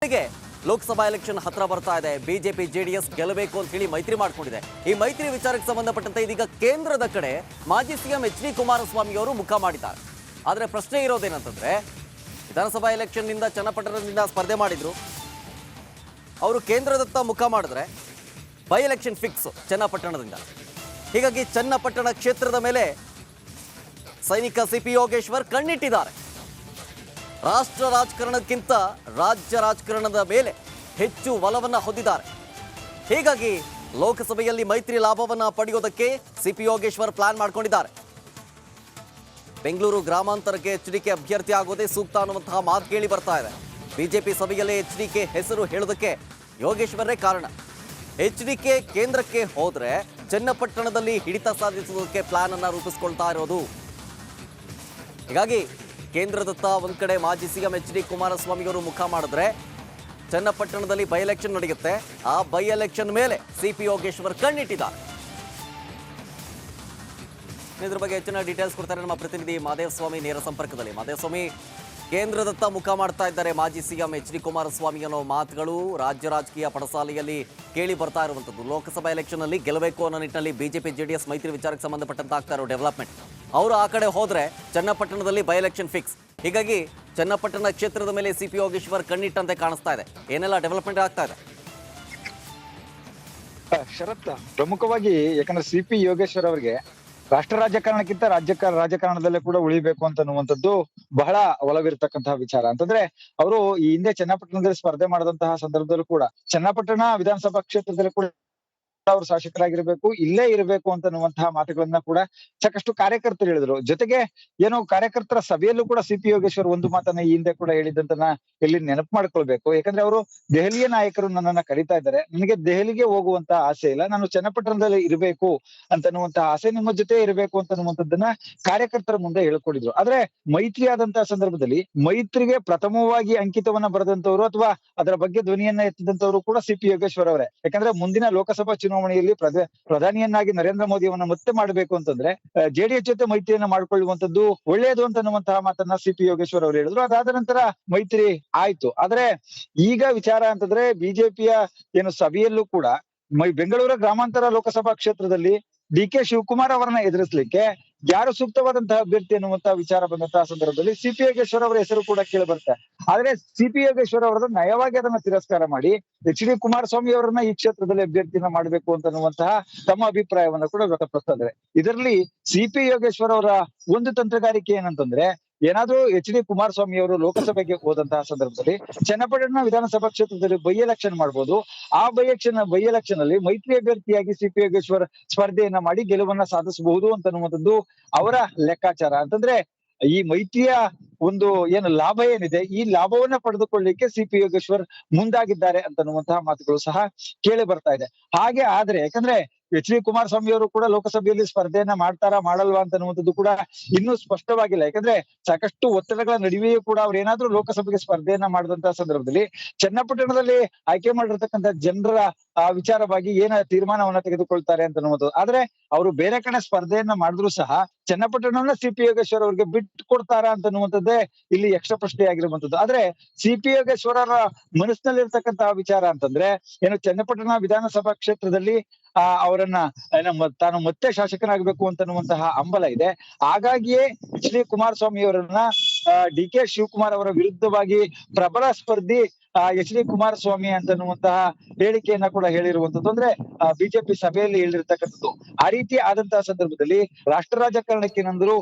ಜೊತೆಗೆ ಲೋಕಸಭಾ ಎಲೆಕ್ಷನ್ ಹತ್ರ ಬರ್ತಾ ಇದೆ. ಬಿಜೆಪಿ ಜೆಡಿಎಸ್ ಗೆಲ್ಲಬೇಕು ಅಂತ ಹೇಳಿ ಮೈತ್ರಿ ಮಾಡ್ಕೊಂಡಿದೆ. ಈ ಮೈತ್ರಿ ವಿಚಾರಕ್ಕೆ ಸಂಬಂಧಪಟ್ಟಂತೆ ಇದೀಗ ಕೇಂದ್ರದ ಕಡೆ ಮಾಜಿ ಸಿಎಂ ಎಚ್.ಡಿ. ಕುಮಾರಸ್ವಾಮಿ ಅವರು ಮುಖ ಮಾಡಿದ್ದಾರೆ. ಆದರೆ ಪ್ರಶ್ನೆ ಇರೋದೇನಂತಂದ್ರೆ, ವಿಧಾನಸಭಾ ಎಲೆಕ್ಷನ್ ನಿಂದ ಚನ್ನಪಟ್ಟಣದಿಂದ ಸ್ಪರ್ಧೆ ಮಾಡಿದ್ರು. ಅವರು ಕೇಂದ್ರದತ್ತ ಮುಖ ಮಾಡಿದ್ರೆ ಬೈ ಎಲೆಕ್ಷನ್ ಫಿಕ್ಸ್ ಚನ್ನಪಟ್ಟಣದಿಂದ. ಹೀಗಾಗಿ ಚನ್ನಪಟ್ಟಣ ಕ್ಷೇತ್ರದ ಮೇಲೆ ಸೈನಿಕ ಸಿ.ಪಿ. ಯೋಗೇಶ್ವರ್ ಕಣ್ಣಿಟ್ಟಿದ್ದಾರೆ. ರಾಷ್ಟ್ರ ರಾಜಕಾರಣಕ್ಕಿಂತ ರಾಜ್ಯ ರಾಜಕಾರಣದ ಮೇಲೆ ಹೆಚ್ಚು ಒಲವನ್ನು ಹೊಂದಿದ್ದಾರೆ. ಹೀಗಾಗಿ ಲೋಕಸಭೆಯಲ್ಲಿ ಮೈತ್ರಿ ಲಾಭವನ್ನು ಪಡೆಯೋದಕ್ಕೆ ಸಿ.ಪಿ. ಯೋಗೇಶ್ವರ್ ಪ್ಲಾನ್ ಮಾಡಿಕೊಂಡಿದ್ದಾರೆ. ಬೆಂಗಳೂರು ಗ್ರಾಮಾಂತರಕ್ಕೆ ಎಚ್.ಡಿ.ಕೆ ಅಭ್ಯರ್ಥಿ ಆಗೋದೇ ಸೂಕ್ತ ಅನ್ನುವಂತಹ ಮಾತು ಕೇಳಿ ಬರ್ತಾ ಇದೆ. ಬಿಜೆಪಿ ಸಭೆಯಲ್ಲೇ ಎಚ್.ಡಿ.ಕೆ ಹೆಸರು ಹೇಳೋದಕ್ಕೆ ಯೋಗೇಶ್ವರೇ ಕಾರಣ. ಎಚ್.ಡಿ.ಕೆ ಕೇಂದ್ರಕ್ಕೆ ಹೋದ್ರೆ ಚನ್ನಪಟ್ಟಣದಲ್ಲಿ ಹಿಡಿತ ಸಾಧಿಸುವುದಕ್ಕೆ ಪ್ಲಾನ್ ಅನ್ನ ರೂಪಿಸಿಕೊಳ್ತಾ ಇರೋದು. ಹೀಗಾಗಿ ಕೇಂದ್ರದತ್ತ ಒಂದ್ ಕಡೆ ಮಾಜಿ ಸಿಎಂ ಎಚ್.ಡಿ. ಕುಮಾರಸ್ವಾಮಿ ಅವರು ಮುಖ ಮಾಡಿದ್ರೆ ಚನ್ನಪಟ್ಟಣದಲ್ಲಿ ಬೈ ಎಲೆಕ್ಷನ್ ನಡೆಯುತ್ತೆ. ಆ ಬೈ ಎಲೆಕ್ಷನ್ ಮೇಲೆ ಸಿ.ಪಿ. ಯೋಗೇಶ್ವರ್ ಕಣ್ಣಿಟ್ಟಿದ್ದಾರೆ. ಇದ್ರ ಬಗ್ಗೆ ಹೆಚ್ಚಿನ ಡೀಟೇಲ್ಸ್ ಕೊಡ್ತಾರೆ ನಮ್ಮ ಪ್ರತಿನಿಧಿ ಮಾದೇವಸ್ವಾಮಿ ನೇರ ಸಂಪರ್ಕದಲ್ಲಿ. ಮಾದೇವಸ್ವಾಮಿ, ಕೇಂದ್ರದತ್ತ ಮುಖ ಮಾಡ್ತಾ ಇದ್ದಾರೆ ಮಾಜಿ ಸಿಎಂ ಎಚ್.ಡಿ. ಕುಮಾರಸ್ವಾಮಿ ಅನ್ನೋ ಮಾತುಗಳು ರಾಜ್ಯ ರಾಜಕೀಯ ಪಡಸಾಲೆಯಲ್ಲಿ ಕೇಳಿ ಬರ್ತಾ ಇರುವಂಥದ್ದು. ಲೋಕಸಭಾ ಎಲೆಕ್ಷನ್ ಅಲ್ಲಿ ಗೆಲ್ಲಬೇಕು ಅನ್ನೋ ನಿಟ್ಟಿನಲ್ಲಿ ಬಿಜೆಪಿ ಜೆಡಿಎಸ್ ಮೈತ್ರಿ ವಿಚಾರಕ್ಕೆ ಸಂಬಂಧಪಟ್ಟಂತ ಆಗ್ತಾ ಇರೋ ಡೆವಲಪ್ಮೆಂಟ್. ಅವರು ಆ ಕಡೆ ಹೋದ್ರೆ ಚನ್ನಪಟ್ಟಣದಲ್ಲಿ ಬೈ ಎಲೆಕ್ಷನ್ ಫಿಕ್ಸ್. ಹೀಗಾಗಿ ಚನ್ನಪಟ್ಟಣ ಕ್ಷೇತ್ರದ ಮೇಲೆ ಸಿ.ಪಿ. ಯೋಗೇಶ್ವರ್ ಕಣ್ಣಿಟ್ಟಂತೆ ಕಾಣಿಸ್ತಾ ಇದೆ. ಏನೆಲ್ಲ ಡೆವಲಪ್ಮೆಂಟ್ ಆಗ್ತಾ ಇದೆ? ಶರತ್, ಪ್ರಮುಖವಾಗಿ ಯಾಕಂದ್ರೆ ಸಿ.ಪಿ. ಯೋಗೇಶ್ವರ್ ಅವರಿಗೆ ರಾಷ್ಟ್ರ ರಾಜಕಾರಣಕ್ಕಿಂತ ರಾಜಕಾರಣದಲ್ಲೇ ಕೂಡ ಉಳಿಬೇಕು ಅಂತನ್ನುವಂಥದ್ದು ಬಹಳ ಒಲವಿರ್ತಕ್ಕಂತಹ ವಿಚಾರ. ಅಂತಂದ್ರೆ ಅವರು ಈ ಹಿಂದೆ ಚನ್ನಪಟ್ಟಣದಲ್ಲಿ ಸ್ಪರ್ಧೆ ಮಾಡಿದಂತಹ ಸಂದರ್ಭದಲ್ಲೂ ಕೂಡ ಚನ್ನಪಟ್ಟಣ ವಿಧಾನಸಭಾ ಕ್ಷೇತ್ರದಲ್ಲಿ ಕೂಡ ಅವರು ಶಾಸಕರಾಗಿರ್ಬೇಕು, ಇಲ್ಲೇ ಇರಬೇಕು ಅಂತನ್ನುವಂತಹ ಮಾತುಗಳನ್ನ ಕೂಡ ಸಾಕಷ್ಟು ಕಾರ್ಯಕರ್ತರು ಹೇಳಿದ್ರು. ಜೊತೆಗೆ ಏನೋ ಕಾರ್ಯಕರ್ತರ ಸಭೆಯಲ್ಲೂ ಕೂಡ ಸಿ.ಪಿ. ಯೋಗೇಶ್ವರ್ ಒಂದು ಮಾತನ್ನ ಈ ಹಿಂದೆ ಕೂಡ ಹೇಳಿದಂತನ ಇಲ್ಲಿ ನೆನಪು ಮಾಡ್ಕೊಳ್ಬೇಕು. ಯಾಕಂದ್ರೆ ಅವರು ದೆಹಲಿಯ ನಾಯಕರು ನನ್ನನ್ನ ಕರೀತಾ ಇದ್ದಾರೆ, ನನಗೆ ದೆಹಲಿಗೆ ಹೋಗುವಂತ ಆಸೆ ಇಲ್ಲ, ನಾನು ಚನ್ನಪಟ್ಟಣದಲ್ಲಿ ಇರಬೇಕು ಅಂತನ್ನುವಂತಹ ಆಸೆ, ನಿಮ್ಮ ಜೊತೆ ಇರಬೇಕು ಅಂತನ್ನುವಂಥದ್ದನ್ನ ಕಾರ್ಯಕರ್ತರ ಮುಂದೆ ಹೇಳ್ಕೊಂಡಿದ್ರು. ಆದ್ರೆ ಮೈತ್ರಿ ಆದಂತಹ ಸಂದರ್ಭದಲ್ಲಿ ಮೈತ್ರಿಗೆ ಪ್ರಥಮವಾಗಿ ಅಂಕಿತವನ್ನ ಬರೆದಂತವ್ರು ಅಥವಾ ಅದರ ಬಗ್ಗೆ ಧ್ವನಿಯನ್ನ ಎತ್ತಿದಂತವ್ರು ಕೂಡ ಸಿ.ಪಿ. ಯೋಗೇಶ್ವರ್ ಅವರೇ. ಯಾಕಂದ್ರೆ ಮುಂದಿನ ಲೋಕಸಭಾ ಚುನಾವಣೆಯಲ್ಲಿ ಪ್ರಧಾನಿಯನ್ನಾಗಿ ನರೇಂದ್ರ ಮೋದಿ ಅವನ್ನ ಮತ್ತೆ ಮಾಡಬೇಕು ಅಂತಂದ್ರೆ ಜೆಡಿಎಸ್ ಜೊತೆ ಮೈತ್ರಿಯನ್ನ ಮಾಡ್ಕೊಳ್ಳುವಂತದ್ದು ಒಳ್ಳೆಯದು ಅಂತನ್ನುವಂತಹ ಮಾತನ್ನ ಸಿ.ಪಿ. ಯೋಗೇಶ್ವರ್ ಅವರು ಹೇಳಿದ್ರು. ಅದಾದ ನಂತರ ಮೈತ್ರಿ ಆಯ್ತು. ಆದ್ರೆ ಈಗ ವಿಚಾರ ಅಂತಂದ್ರೆ ಬಿಜೆಪಿಯ ಏನು ಸಭೆಯಲ್ಲೂ ಕೂಡ ಬೆಂಗಳೂರು ಗ್ರಾಮಾಂತರ ಲೋಕಸಭಾ ಕ್ಷೇತ್ರದಲ್ಲಿ ಡಿ.ಕೆ. ಶಿವಕುಮಾರ್ ಅವರನ್ನ ಎದುರಿಸಲಿಕ್ಕೆ ಯಾರು ಸೂಕ್ತವಾದಂತಹ ಅಭ್ಯರ್ಥಿ ಅನ್ನುವಂತಹ ವಿಚಾರ ಬಂದಂತಹ ಸಂದರ್ಭದಲ್ಲಿ ಸಿ.ಪಿ. ಯೋಗೇಶ್ವರ್ ಅವರ ಹೆಸರು ಕೂಡ ಕೇಳಿ ಬರುತ್ತೆ. ಆದ್ರೆ ಸಿ.ಪಿ. ಯೋಗೇಶ್ವರ್ ಅವರನ್ನ ನಯವಾಗಿ ಅದನ್ನ ತಿರಸ್ಕಾರ ಮಾಡಿ ಎಚ್.ಡಿ. ಕುಮಾರಸ್ವಾಮಿ ಅವರನ್ನ ಈ ಕ್ಷೇತ್ರದಲ್ಲಿ ಅಭ್ಯರ್ಥಿನ ಮಾಡಬೇಕು ಅಂತನ್ನುವಂತಹ ತಮ್ಮ ಅಭಿಪ್ರಾಯವನ್ನ ಕೂಡ ವ್ಯಕ್ತಪಡಿಸ್ತಾ ಇದ್ದಾರೆ. ಇದರಲ್ಲಿ ಸಿ.ಪಿ. ಯೋಗೇಶ್ವರ್ ಅವರ ಒಂದು ತಂತ್ರಗಾರಿಕೆ ಏನಂತಂದ್ರೆ, ಏನಾದ್ರೂ ಎಚ್.ಡಿ. ಕುಮಾರಸ್ವಾಮಿ ಅವರು ಲೋಕಸಭೆಗೆ ಹೋದಂತಹ ಸಂದರ್ಭದಲ್ಲಿ ಚನ್ನಪಟ್ಟಣ ವಿಧಾನಸಭಾ ಕ್ಷೇತ್ರದಲ್ಲಿ ಬೈ ಎಲೆಕ್ಷನ್ ಮಾಡ್ಬೋದು. ಆ ಬೈ ಎಲೆಕ್ಷನ್ ಅಲ್ಲಿ ಮೈತ್ರಿ ಅಭ್ಯರ್ಥಿಯಾಗಿ ಸಿ.ಪಿ. ಯೋಗೇಶ್ವರ್ ಸ್ಪರ್ಧೆಯನ್ನ ಮಾಡಿ ಗೆಲುವನ್ನ ಸಾಧಿಸಬಹುದು ಅಂತನ್ನುವಂಥದ್ದು ಅವರ ಲೆಕ್ಕಾಚಾರ. ಅಂತಂದ್ರೆ ಈ ಮೈತ್ರಿಯ ಒಂದು ಏನು ಲಾಭ ಏನಿದೆ, ಈ ಲಾಭವನ್ನ ಪಡೆದುಕೊಳ್ಳಿಕ್ಕೆ ಸಿ.ಪಿ. ಯೋಗೇಶ್ವರ್ ಮುಂದಾಗಿದ್ದಾರೆ ಅಂತನ್ನುವಂತಹ ಮಾತುಗಳು ಸಹ ಕೇಳಿ ಬರ್ತಾ ಇದೆ. ಹಾಗೆ ಆದ್ರೆ ಯಾಕಂದ್ರೆ ಎಚ್.ಡಿ. ಕುಮಾರಸ್ವಾಮಿ ಅವರು ಕೂಡ ಲೋಕಸಭೆಯಲ್ಲಿ ಸ್ಪರ್ಧೆಯನ್ನ ಮಾಡ್ತಾರಾ ಮಾಡಲ್ವಾ ಅಂತನ್ನುವಂಥದ್ದು ಕೂಡ ಇನ್ನೂ ಸ್ಪಷ್ಟವಾಗಿಲ್ಲ. ಯಾಕಂದ್ರೆ ಸಾಕಷ್ಟು ಒತ್ತಡಗಳ ನಡುವೆಯೂ ಕೂಡ ಅವ್ರು ಏನಾದ್ರೂ ಲೋಕಸಭೆಗೆ ಸ್ಪರ್ಧೆಯನ್ನ ಮಾಡಿದಂತಹ ಸಂದರ್ಭದಲ್ಲಿ ಚನ್ನಪಟ್ಟಣದಲ್ಲಿ ಆಯ್ಕೆ ಮಾಡಿರ್ತಕ್ಕಂಥ ಜನರ ವಿಚಾರವಾಗಿ ಏನ ತೀರ್ಮಾನವನ್ನ ತೆಗೆದುಕೊಳ್ತಾರೆ ಅಂತನ್ನುವುದು. ಆದ್ರೆ ಅವರು ಬೇರೆ ಕಡೆ ಸ್ಪರ್ಧೆಯನ್ನ ಮಾಡಿದ್ರು ಸಹ ಚನ್ನಪಟ್ಟಣವನ್ನ ಸಿ.ಪಿ. ಯೋಗೇಶ್ವರ್ ಅವ್ರಿಗೆ ಬಿಟ್ಟು ಕೊಡ್ತಾರಾ ಅಂತನ್ನುವಂಥದ್ದೇ ಇಲ್ಲಿ ಯಕ್ಷ ಪ್ರಶ್ನೆ ಆಗಿರುವಂತದ್ದು. ಆದ್ರೆ ಸಿ.ಪಿ. ಯೋಗೇಶ್ವರ ಮನಸ್ಸಿನಲ್ಲಿ ಇರ್ತಕ್ಕಂತಹ ವಿಚಾರ ಅಂತಂದ್ರೆ ಏನು, ಚನ್ನಪಟ್ಟಣ ವಿಧಾನಸಭಾ ಕ್ಷೇತ್ರದಲ್ಲಿ ಅವರನ್ನ ತಾನು ಮತ್ತೆ ಶಾಸಕನಾಗಬೇಕು ಅಂತನ್ನುವಂತಹ ಹಂಬಲ ಇದೆ. ಹಾಗಾಗಿಯೇ ಎಚ್.ಡಿ. ಕುಮಾರಸ್ವಾಮಿ ಅವರನ್ನ ಡಿ.ಕೆ. ಶಿವಕುಮಾರ್ ಅವರ ವಿರುದ್ಧವಾಗಿ ಪ್ರಬಲ ಸ್ಪರ್ಧಿ ಎಚ್.ಡಿ. ಕುಮಾರಸ್ವಾಮಿ ಅಂತನ್ನುವಂತಹ ಹೇಳಿಕೆಯನ್ನ ಕೂಡ ಹೇಳಿರುವಂತದ್ದು. ಅಂದ್ರೆ ಬಿಜೆಪಿ ಸಭೆಯಲ್ಲಿ ಹೇಳಿರ್ತಕ್ಕಂಥದ್ದು. ಆ ರೀತಿ ಆದಂತಹ ಸಂದರ್ಭದಲ್ಲಿ ರಾಷ್ಟ್ರ ರಾಜಕಾರಣಕ್ಕೆ ನಂದ್ರು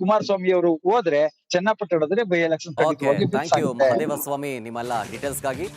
ಕುಮಾರಸ್ವಾಮಿ ಅವರು ಹೋದ್ರೆ ಚನ್ನಪಟ್ಟಣದಲ್ಲಿ by election thank you Mahadevaswamy ನಿಮ್ಮೆಲ್ಲ ಡೀಟೇಲ್ಸ್ಗಾಗಿ.